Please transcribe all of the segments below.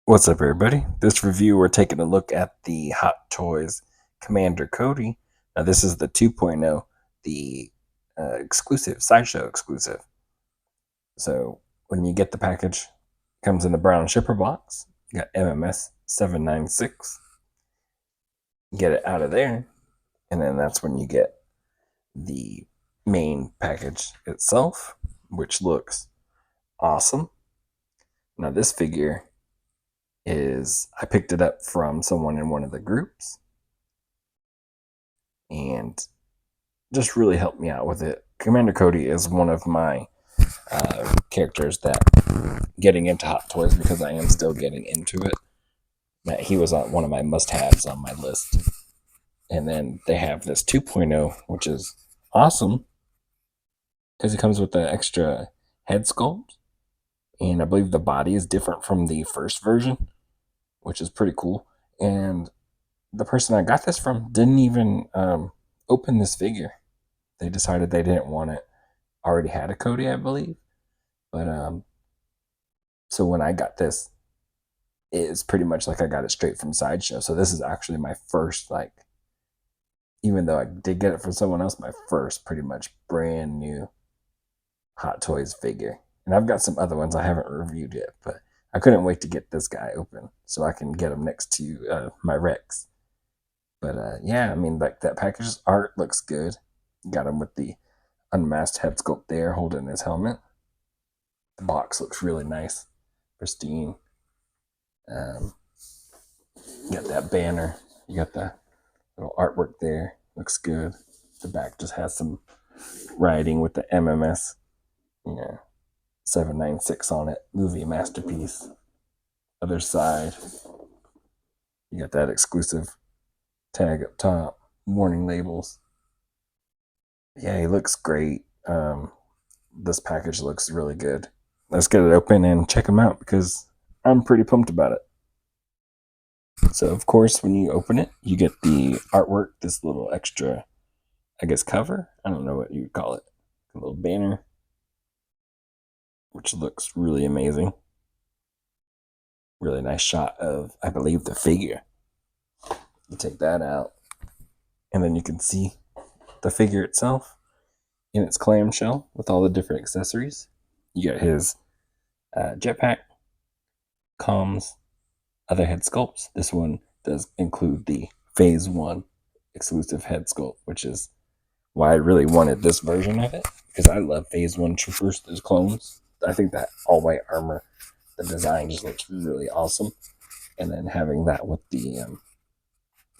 What's up, everybody? This review, we're taking a look at the Hot Toys Commander Cody. Now, this is the 2.0, the exclusive, Sideshow exclusive. So, when you get the package, it comes in the brown shipper box. You got MMS 796. Get it out of there, and then that's when you get the main package itself, which looks awesome. Now, this figure I picked it up from someone in one of the groups and just really helped me out with it. Commander Cody is one of my characters that getting into Hot Toys, because I am still getting into it. That he was on one of my must-haves on my list. And then they have this 2.0, which is awesome because it comes with the extra head sculpt, and I believe the body is different from the first version, which is pretty cool. And the person I got this from didn't even open this figure. They decided they didn't want it. Already had a Cody, I believe. But so when I got this, it's pretty much like I got it straight from Sideshow. So this is actually my first, like, even though I did get it from someone else, my first pretty much brand new Hot Toys figure. And I've got some other ones I haven't reviewed yet, but I couldn't wait to get this guy open so I can get him next to my Rex. But yeah, I mean, like, that package art looks good. Got him with the unmasked head sculpt there, holding his helmet. The box looks really nice, pristine. You got that banner. You got the little artwork there. Looks good. The back just has some writing with the MMS, 796 on it. Movie masterpiece. Other side, you got that exclusive tag up top. Warning labels. Yeah, he looks great. This package looks really good. Let's get it open and check him out because I'm pretty pumped about it. So, of course, when you open it, you get the artwork, this little extra, I guess, cover. I don't know what you would call it. A little banner, which looks really amazing. Really nice shot of, I believe, the figure. You take that out, and then you can see the figure itself in its clamshell with all the different accessories. You got his jetpack, comms, other head sculpts. This one does include the Phase 1 exclusive head sculpt, which is why I really wanted this version of it, because I love Phase 1 troopers, those clones. I think that all white armor, the design just looks really awesome. And then having that with the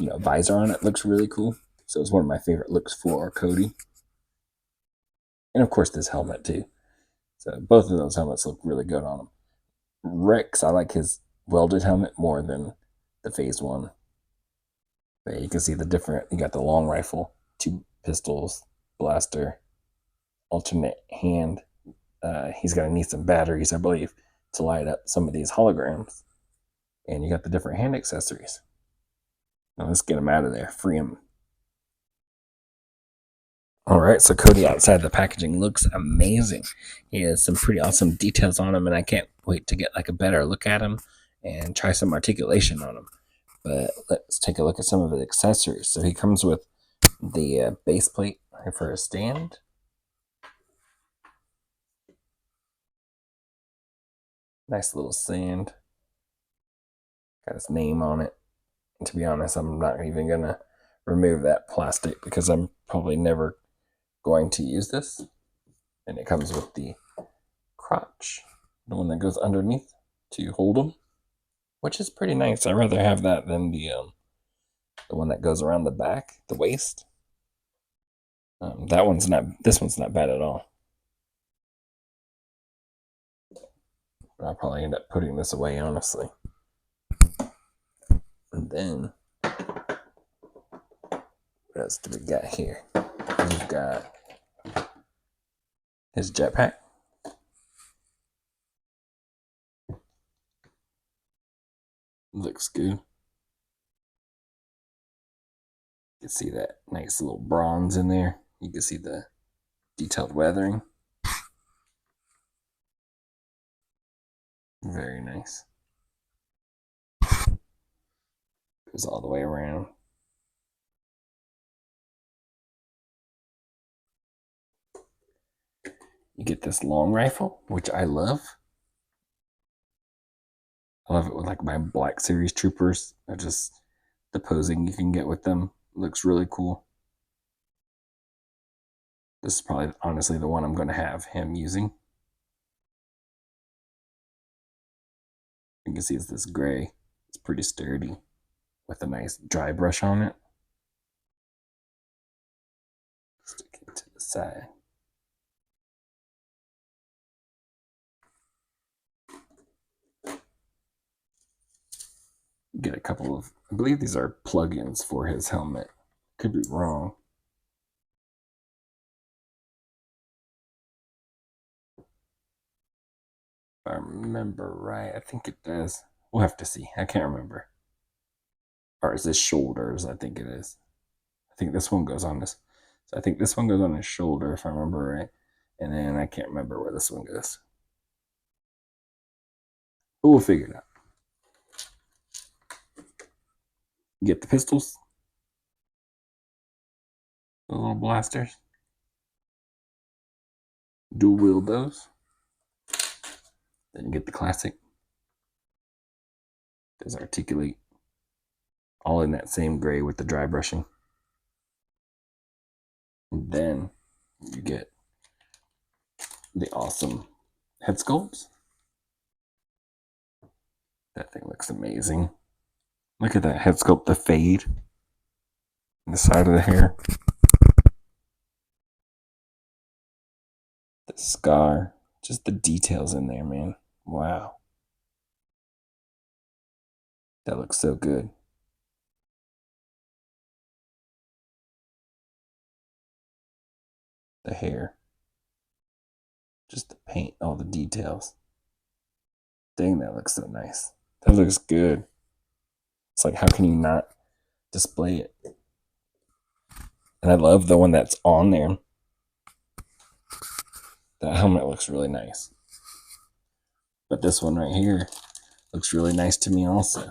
visor on it looks really cool. So it's one of my favorite looks for Cody. And of course this helmet too. So both of those helmets look really good on him. Rex, I like his welded helmet more than the Phase 1. But you can see the different, you got the long rifle, 2 pistols, blaster, alternate hand. He's going to need some batteries, I believe, to light up some of these holograms. And you got the different hand accessories. Now let's get him out of there, free him. All right, so Cody outside the packaging looks amazing. He has some pretty awesome details on him, and I can't wait to get like a better look at him and try some articulation on him. But let's take a look at some of his accessories. So he comes with the base plate for a stand. Nice little sand. Got his name on it. And to be honest, I'm not even going to remove that plastic because I'm probably never going to use this. And it comes with the crotch, the one that goes underneath to hold them, which is pretty nice. I'd rather have that than the one that goes around the back, the waist. This one's not bad at all. I'll probably end up putting this away, honestly. And then, what else do we got here? We've got his jetpack. Looks good. You can see that nice little bronze in there. You can see the detailed weathering. Very nice. Goes all the way around. You get this long rifle, which I love. I love it with like my Black Series troopers. Just the posing you can get with them looks really cool. This is probably honestly the one I'm going to have him using. You can see it's this gray. It's pretty sturdy with a nice dry brush on it. Stick it to the side. Get a couple of, I believe these are plugins for his helmet. Could be wrong. If I remember right, I think it does. We'll have to see. I can't remember. Or is this shoulders? I think it is. I think this one goes on this. So I think this one goes on his shoulder, if I remember right. And then I can't remember where this one goes. But we'll figure it out. Get the pistols. The little blasters. Dual wield those. Then you get the classic. Does articulate. All in that same gray with the dry brushing. And then you get the awesome head sculpts. That thing looks amazing. Look at that head sculpt, the fade on the side of the hair. The scar. Just the details in there, man. Wow. That looks so good. The hair. Just the paint, all the details. Dang, that looks so nice. That looks good. It's like, how can you not display it? And I love the one that's on there. That helmet looks really nice. But this one right here looks really nice to me also.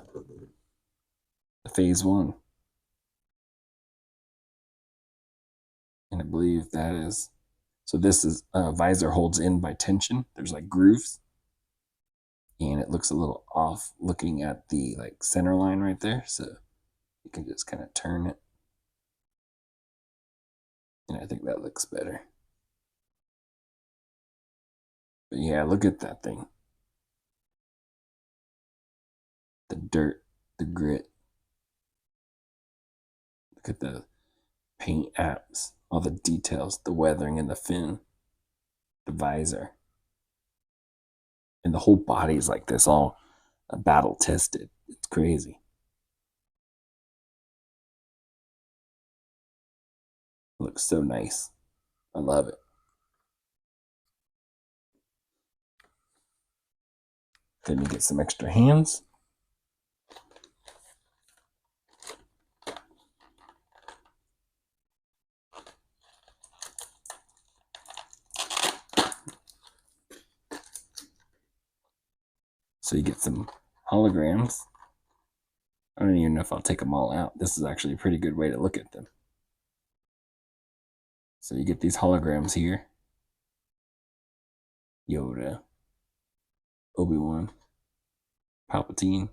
The Phase 1. And I believe that is... So this is visor holds in by tension. There's like grooves. And it looks a little off looking at the like center line right there. So you can just kind of turn it. And I think that looks better. But yeah, look at that thing. The dirt, the grit. Look at the paint apps, all the details, the weathering in the fin, the visor. And the whole body is like this, all battle tested. It's crazy. It looks so nice. I love it. Then you get some extra hands. So you get some holograms. I don't even know if I'll take them all out. This is actually a pretty good way to look at them. So you get these holograms here. Yoda, Obi-Wan, Palpatine.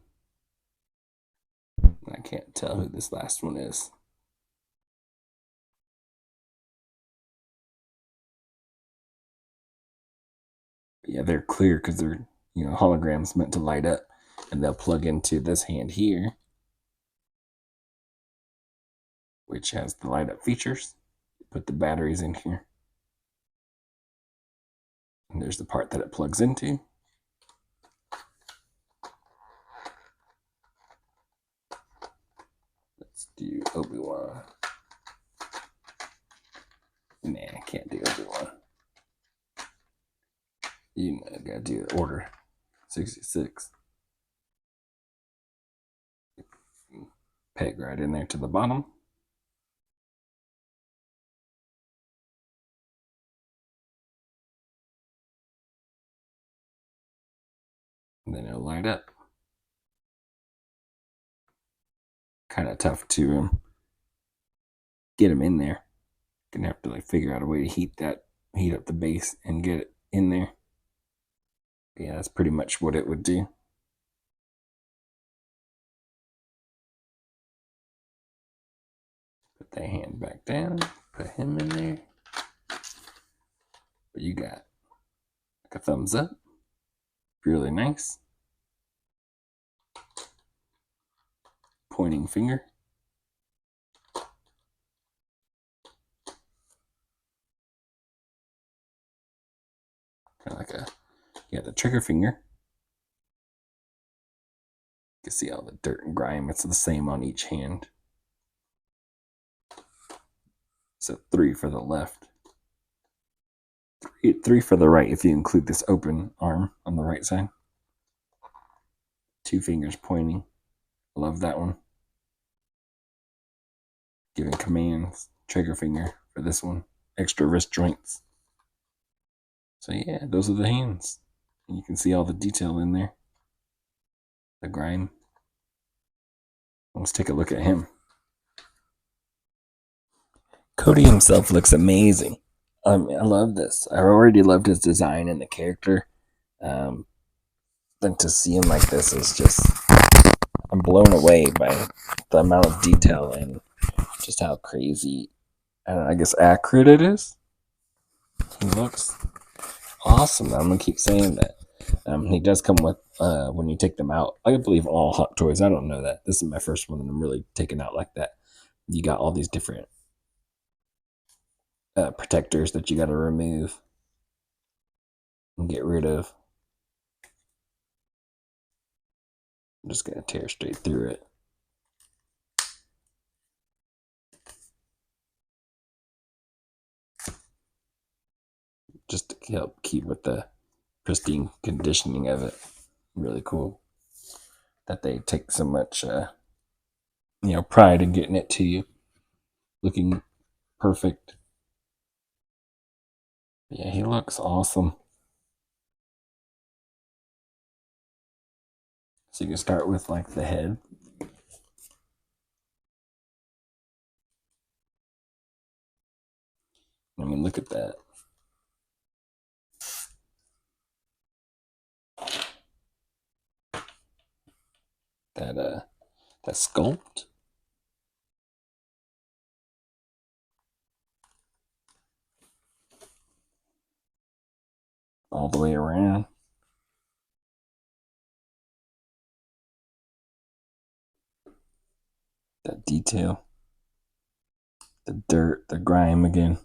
I can't tell who this last one is. But yeah, they're clear because they're, holograms meant to light up. And they'll plug into this hand here, which has the light up features. Put the batteries in here. And there's the part that it plugs into. Let's do Obi-Wan. Nah, I can't do Obi-Wan. I gotta do Order 66. Peg right in there to the bottom. And then it'll light up. kind of tough to get them in there. Gonna have to like figure out a way to heat up the base and get it in there. Yeah, that's pretty much what it would do. Put that hand back down, put him in there. What you got? Like a thumbs up. Really nice. Pointing finger. Kind of like the trigger finger. You can see all the dirt and grime. It's the same on each hand. So 3 for the left. Three for the right if you include this open arm on the right side. 2 fingers pointing. Love that one. Giving commands. Trigger finger for this one. Extra wrist joints. So yeah, those are the hands. And you can see all the detail in there. The grime. Let's take a look at him. Cody himself looks amazing. I love this. I already loved his design and the character. Then to see him like this is just, I'm blown away by the amount of detail and just how crazy and I guess accurate it is. He looks awesome. I'm gonna keep saying that. He does come with when you take them out. I believe all Hot Toys. I don't know that. This is my first one, and I'm really taken out like that. You got all these different protectors that you got to remove and get rid of. I'm just gonna tear straight through it. Just to help keep with the pristine conditioning of it. Really cool that they take so much pride in getting it to you looking perfect. Yeah, he looks awesome. So you can start with like the head. I mean, look at that. That sculpt. All the way around. That detail. The dirt, the grime again.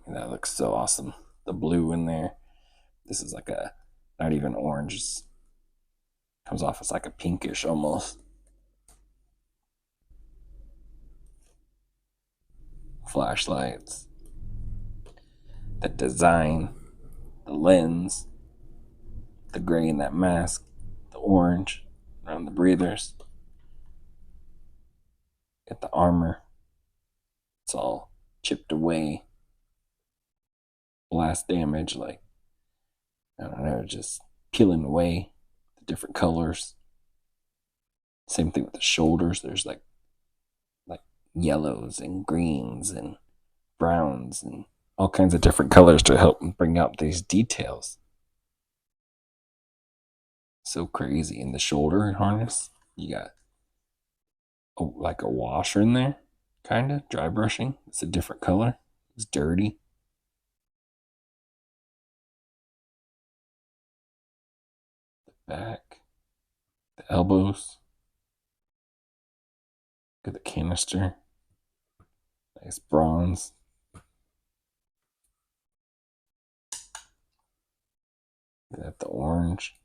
That looks so awesome. The blue in there. This is like a, not even orange. It comes off as like a pinkish almost. Flashlights. The design. The lens. The gray in that mask. The orange around the breathers. Got the armor. It's all chipped away. Blast damage, like, I don't know, just peeling away the different colors. Same thing with the shoulders. There's like yellows and greens and browns and all kinds of different colors to help bring out these details. So crazy. In the shoulder harness, you got like a washer in there, kind of dry brushing. It's a different color. It's dirty. The back, the elbows. Look at the canister. Nice bronze. Look at the orange.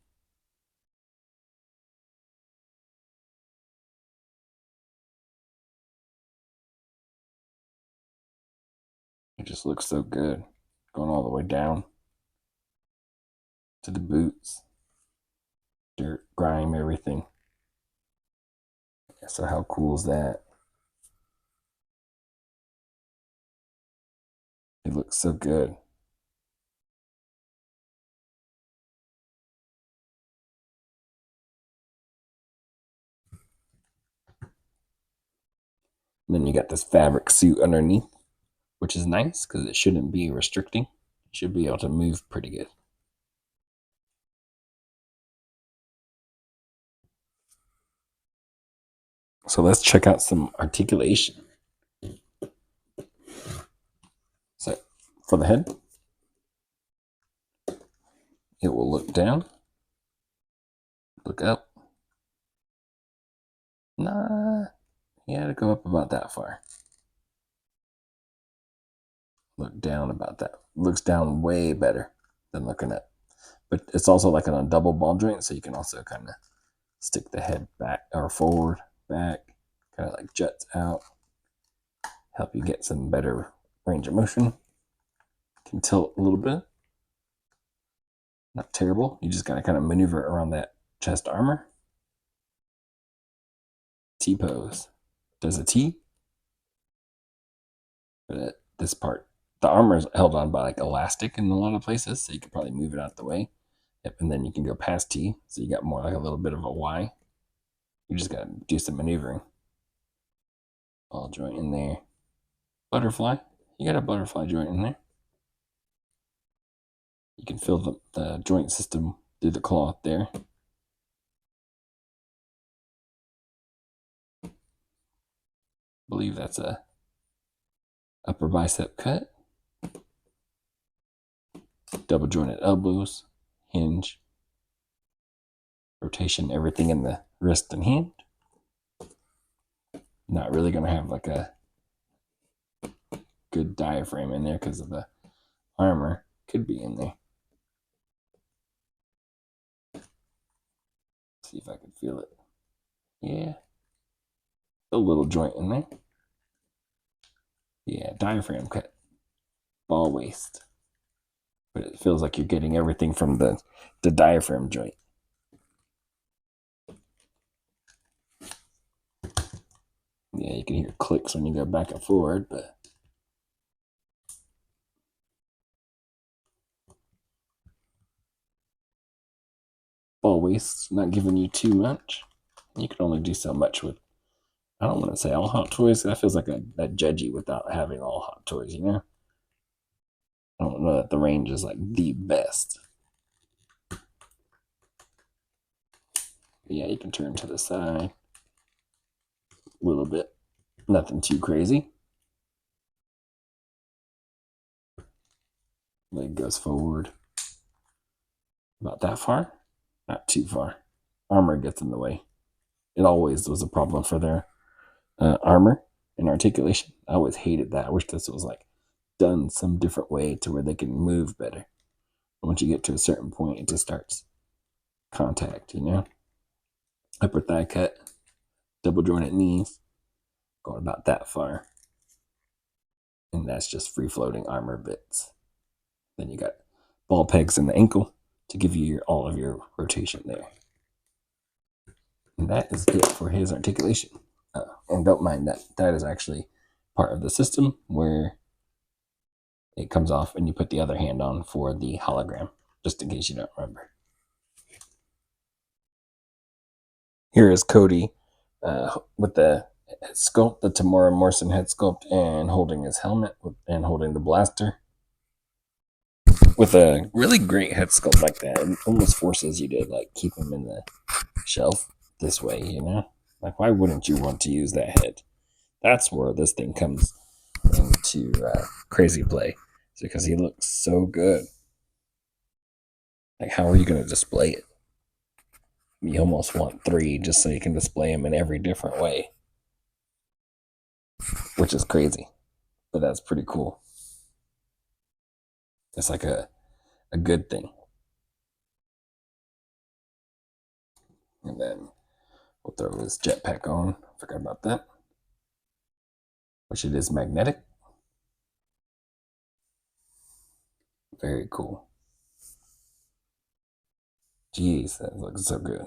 It just looks so good. Going all the way down to the boots. Dirt, grime, everything. So how cool is that? It looks so good. And then you got this fabric suit underneath, which is nice because it shouldn't be restricting. You should be able to move pretty good. So let's check out some articulation. So for the head, it will look down, look up. Nah, you gotta go up about that far. Look down about that. Looks down way better than looking up. But it's also like on a double ball joint, so you can also kind of stick the head back or forward, back, kind of like juts out. Help you get some better range of motion. Can tilt a little bit. Not terrible. You just gotta kind of maneuver around that chest armor. T pose. Does a T. But this part, the armor is held on by like elastic in a lot of places, so you can probably move it out the way. Yep, and then you can go past T, so you got more like a little bit of a Y. You just gotta do some maneuvering. Ball joint in there. Butterfly. You got a butterfly joint in there. You can feel the joint system through the cloth there. I believe that's a upper bicep cut. Double jointed elbows, hinge, rotation, everything in the wrist and hand. Not really gonna have like a good diaphragm in there because of the armor. Could be in there. See if I can feel it. Yeah. A little joint in there. Yeah, diaphragm cut. Ball waist. But it feels like you're getting everything from the diaphragm joint. Yeah, you can hear clicks when you go back and forward, but ball waist not giving you too much. You can only do so much with. I don't want to say all hot toys. That feels like that judgy without having all hot toys. You know. I don't know that the range is like the best. But yeah, you can turn to the side a little bit. Nothing too crazy. Leg goes forward about that far, not too far. Armor gets in the way. It always was a problem for their armor and articulation. I always hated that. I wish this was like done some different way to where they can move better. Once you get to a certain point, it just starts contact, you know? Upper thigh cut, double jointed knees, going about that far. And that's just free floating armor bits. Then you got ball pegs in the ankle to give you all of your rotation there. And that is it for his articulation. And don't mind that. That is actually part of the system where it comes off and you put the other hand on for the hologram, just in case you don't remember. Here is Cody with the head sculpt, the Tamora Morrison head sculpt, and holding his helmet and holding the blaster. With a really great head sculpt like that, it almost forces you to like keep him in the shelf this way, you know? Like, why wouldn't you want to use that head? That's where this thing comes into crazy play. It's because he looks so good. Like, how are you going to display it? You almost want three just so you can display them in every different way, which is crazy, but that's pretty cool. It's like a good thing. And then we'll throw his jetpack on. Forgot about that. Which it is magnetic. Very cool. Jeez, that looks so good.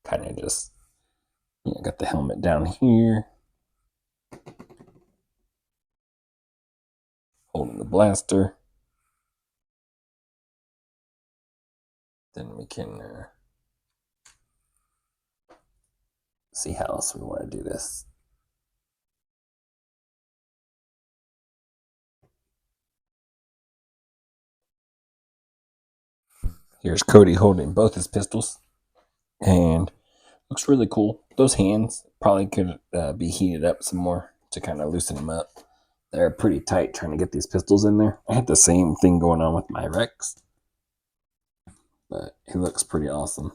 Kind of just, got the helmet down here. Holding the blaster. Then we can see how else we want to do this. Here's Cody holding both his pistols, and looks really cool. Those hands probably could be heated up some more to kind of loosen them up. They're pretty tight trying to get these pistols in there. I had the same thing going on with my Rex, but he looks pretty awesome.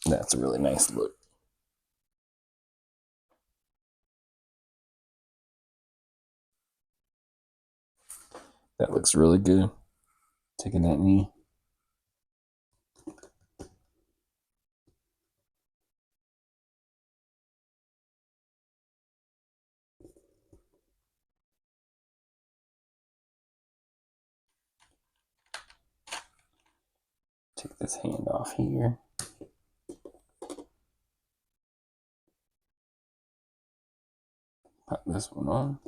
That's a really nice look. That looks really good. Taking that knee. Take this hand off here. Pop this one on.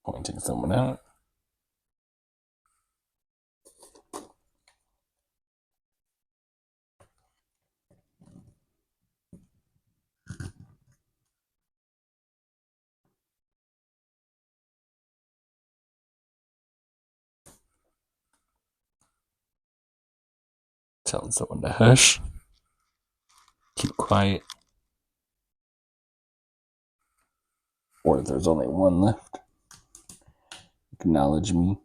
Pointing someone out. Telling someone to hush. Keep quiet. Or if there's only one left, acknowledge me.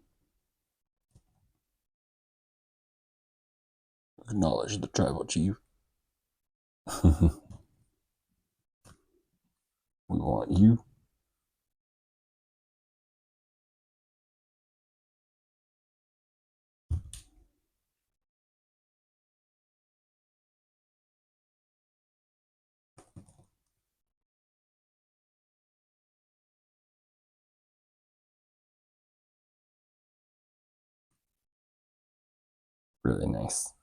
Acknowledge the tribal chief. We want you. Really nice.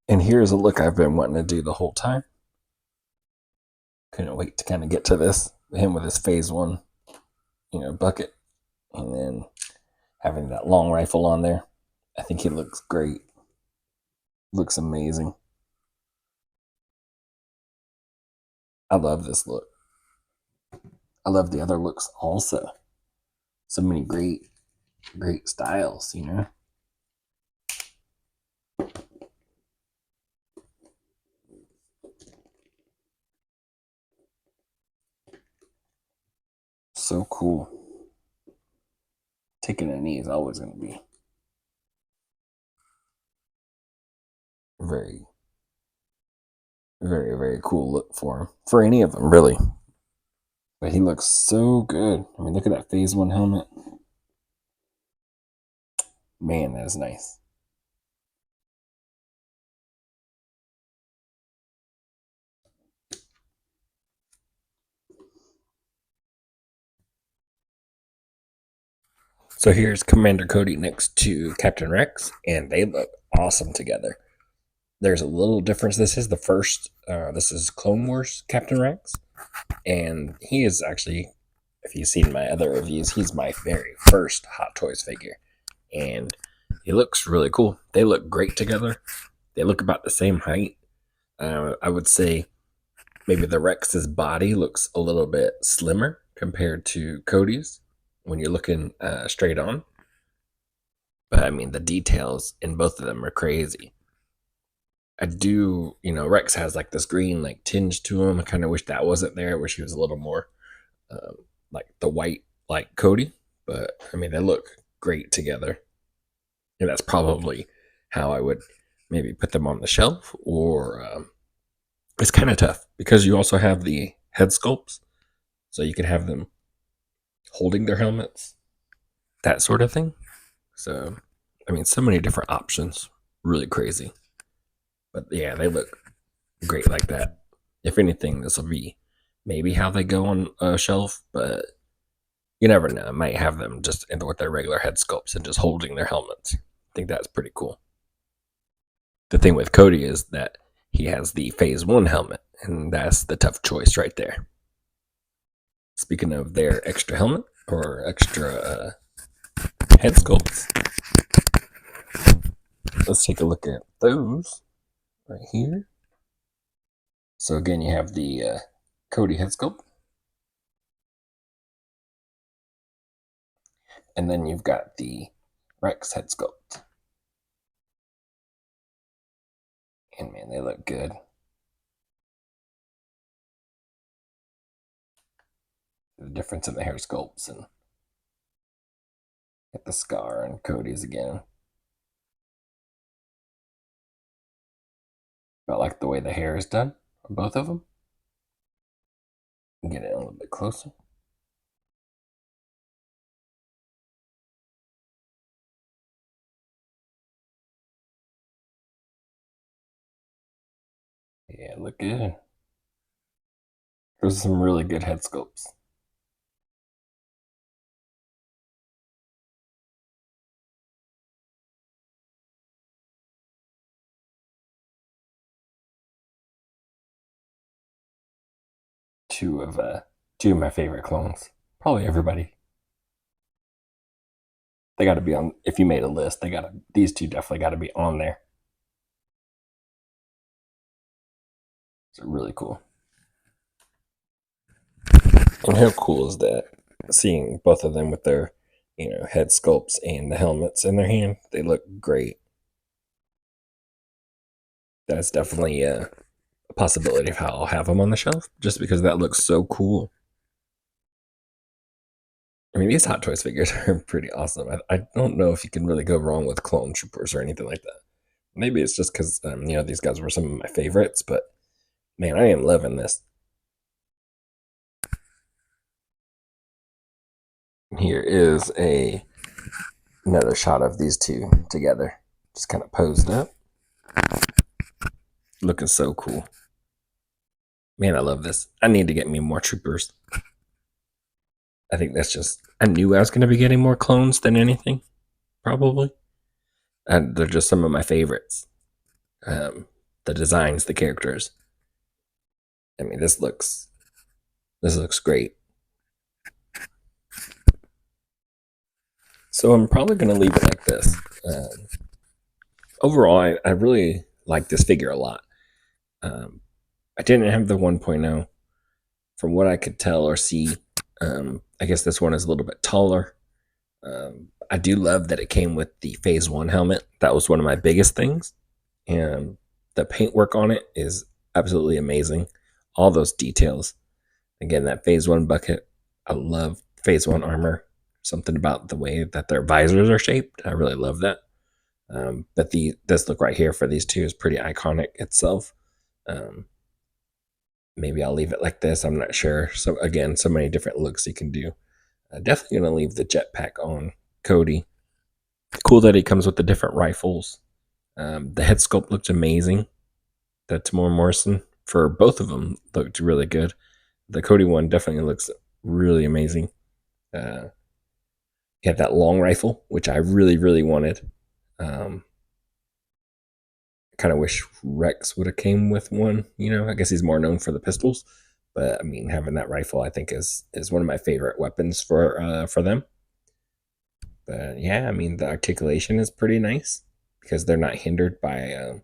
And here's a look I've been wanting to do the whole time. Couldn't wait to kind of get to this. Him with his phase one, bucket. And then having that long rifle on there. I think he looks great. Looks amazing. I love this look. I love the other looks also. So many great styles, So cool. Taking a knee is always going to be very, very, very cool look for him. For any of them, really. But he looks so good. I mean, look at that phase one helmet. Man, that is nice. So here's Commander Cody next to Captain Rex, and they look awesome together. There's a little difference. This is the first, this is Clone Wars Captain Rex, and he is actually, if you've seen my other reviews, he's my very first Hot Toys figure, and he looks really cool. They look great together. They look about the same height. I would say maybe the Rex's body looks a little bit slimmer compared to Cody's when you're looking straight on. But I mean, the details in both of them are crazy. I do, Rex has like this green like tinge to him. I kind of wish that wasn't there. I wish he was a little more like the white like Cody. But I mean, they look great together. And that's probably how I would maybe put them on the shelf. Or it's kind of tough because you also have the head sculpts. So you could have them holding their helmets, that sort of thing. So, I mean, so many different options. Really crazy. But yeah, they look great like that. If anything, this will be maybe how they go on a shelf, but you never know. I might have them just with their regular head sculpts and just holding their helmets. I think that's pretty cool. The thing with Cody is that he has the Phase 1 helmet, and that's the tough choice right there. Speaking of their extra helmet or extra head sculpts, let's take a look at those right here. So again, you have the Cody head sculpt, and then you've got the Rex head sculpt. And man, they look good. The difference in the hair sculpts, and get the scar and Cody's again. But I like the way the hair is done on both of them. Get it a little bit closer. Yeah, look good. Those are some really good head sculpts. Two of my favorite clones. Probably everybody. They got to be on. If you made a list, these two definitely got to be on there. It's really cool. And how cool is that? Seeing both of them with their, head sculpts and the helmets in their hand, they look great. That's definitely a possibility of how I'll have them on the shelf, just because that looks so cool. I mean, these Hot Toys figures are pretty awesome. I don't know if you can really go wrong with clone troopers or anything like that. Maybe it's just because these guys were some of my favorites, but man, I am loving this. Here is another shot of these two together, just kind of posed up, looking so cool. Man, I love this. I need to get me more troopers. I think that's just. I knew I was going to be getting more clones than anything, probably. And they're just some of my favorites. The designs, the characters. I mean, this looks great. So I'm probably going to leave it like this. Overall, I really like this figure a lot. I didn't have the 1.0. From what I could tell or see, I guess this one is a little bit taller. I do love that it came with the Phase 1 helmet. That was one of my biggest things. And the paintwork on it is absolutely amazing. All those details. Again, that Phase 1 bucket. I love Phase 1 armor. Something about the way that their visors are shaped. I really love that. But this look right here for these two is pretty iconic itself. Maybe I'll leave it like this. I'm not sure. So again, so many different looks you can do. Definitely going to leave the jetpack on Cody. Cool that he comes with the different rifles. The head sculpt looked amazing. The Tamora Morrison for both of them looked really good. The Cody one definitely looks really amazing. He had that long rifle, which I really, really wanted. I kind of wish Rex would have came with one. I guess he's more known for the pistols, but I mean, having that rifle, I think is one of my favorite weapons for them. But yeah, I mean, the articulation is pretty nice because they're not hindered by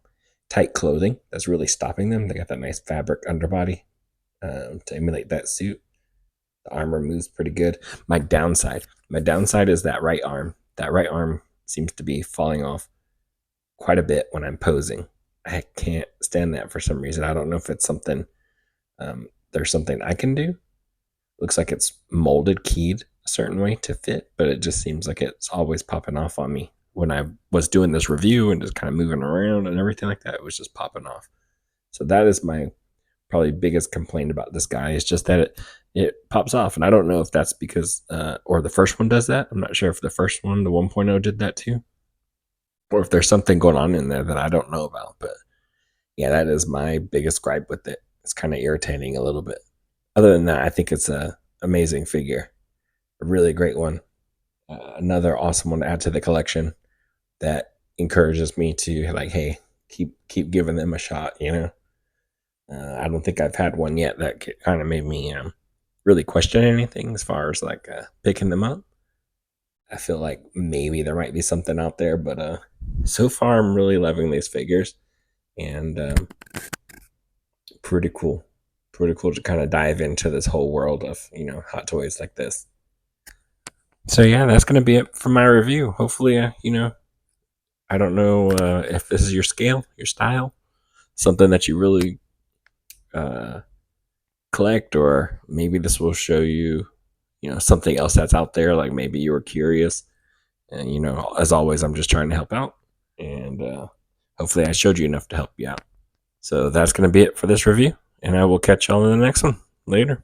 tight clothing that's really stopping them. They got that nice fabric underbody to emulate that suit. The armor moves pretty good. My downside is that right arm. That right arm seems to be falling off quite a bit when I'm posing. I can't stand that for some reason. I don't know if it's something. There's something I can do. Looks like it's molded, keyed a certain way to fit, but it just seems like it's always popping off on me. When I was doing this review and just kind of moving around and everything like that, it was just popping off. So that is my probably biggest complaint about this guy is just that it pops off, and I don't know if that's because or the first one does that. I'm not sure if the first one, the 1.0, did that too, or if there's something going on in there that I don't know about. But yeah, that is my biggest gripe with it. It's kind of irritating a little bit. Other than that, I think it's a amazing figure, a really great one. Another awesome one to add to the collection that encourages me to like, hey, keep giving them a shot. I don't think I've had one yet that kind of made me really question anything as far as like picking them up. I feel like maybe there might be something out there, but so far I'm really loving these figures, and pretty cool. Pretty cool to kind of dive into this whole world of hot toys like this. So yeah, that's gonna be it for my review. Hopefully, I don't know if this is your scale, your style, something that you really uh, collect, or maybe this will show you, something else that's out there. Like maybe you were curious, and as always, I'm just trying to help out, and hopefully, I showed you enough to help you out. So that's going to be it for this review, and I will catch y'all in the next one. Later.